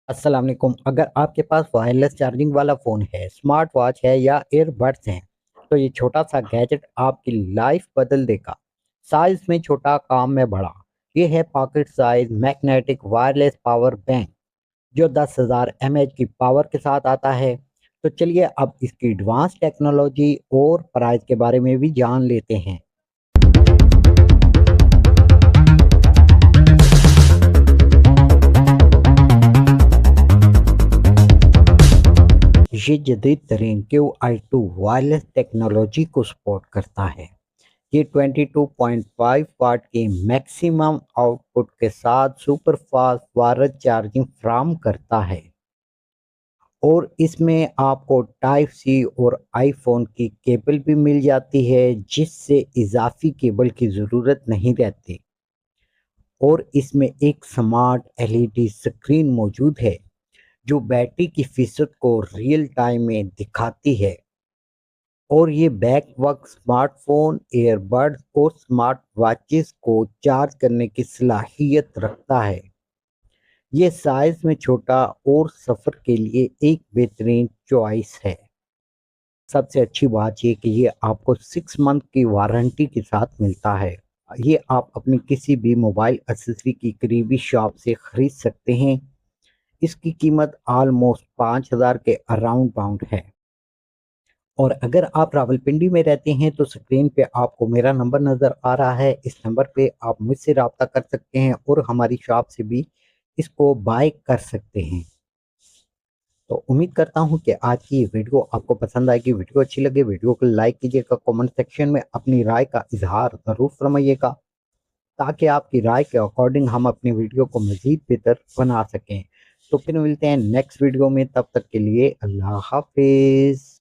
अस्सलाम वालेकुम। अगर आपके पास वायरलेस चार्जिंग वाला फ़ोन है, स्मार्ट वॉच है या ईयरबड्स हैं, तो ये छोटा सा गैजेट आपकी लाइफ बदल देगा। साइज़ में छोटा, काम में बड़ा। ये है pocket size magnetic wireless power bank, जो 10,000 mAh की पावर के साथ आता है। तो चलिए अब इसकी एडवांस टेक्नोलॉजी और प्राइस के बारे में भी जान लेते हैं। ये जदीद तरीन QI2 वायरलेस टेक्नोलॉजी को सपोर्ट करता है। ये 22.5 वाट की मैक्सिमम आउटपुट के साथ सुपर फास्ट वायरलेस चार्जिंग फ्राहम करता है और इसमें आपको टाइप सी और आईफोन की केबल भी मिल जाती है, जिससे इजाफी केबल की ज़रूरत नहीं रहती। और इसमें एक स्मार्ट एलईडी स्क्रीन मौजूद है, जो बैटरी की फीसद को रियल टाइम में दिखाती है। और ये बैक वक्त स्मार्टफोन, ईयरबड्स और स्मार्ट वॉचेस को चार्ज करने की सलाहियत रखता है। ये साइज में छोटा और सफ़र के लिए एक बेहतरीन चॉइस है। सबसे अच्छी बात ये कि ये आपको 6 मंथ की वारंटी के साथ मिलता है। ये आप अपनी किसी भी मोबाइल एक्सेसरी की करीबी शॉप से ख़रीद सकते हैं। इसकी कीमत ऑलमोस्ट 5,000 के अराउंड बाउंड है। और अगर आप रावलपिंडी में रहते हैं तो स्क्रीन पे आपको मेरा नंबर नज़र आ रहा है। इस नंबर पे आप मुझसे रब्ता कर सकते हैं और हमारी शॉप से भी इसको बाय कर सकते हैं। तो उम्मीद करता हूँ कि आज की ये वीडियो आपको पसंद आएगी। वीडियो अच्छी लगे वीडियो को लाइक कीजिएगा, कमेंट सेक्शन में अपनी राय का इजहार ज़रूर फरमाइएगा, ताकि आपकी राय के अकॉर्डिंग हम अपनी वीडियो को मज़ीद बेहतर बना सकें। तो फिर मिलते हैं नेक्स्ट वीडियो में, तब तक के लिए अल्लाह हाफिज़।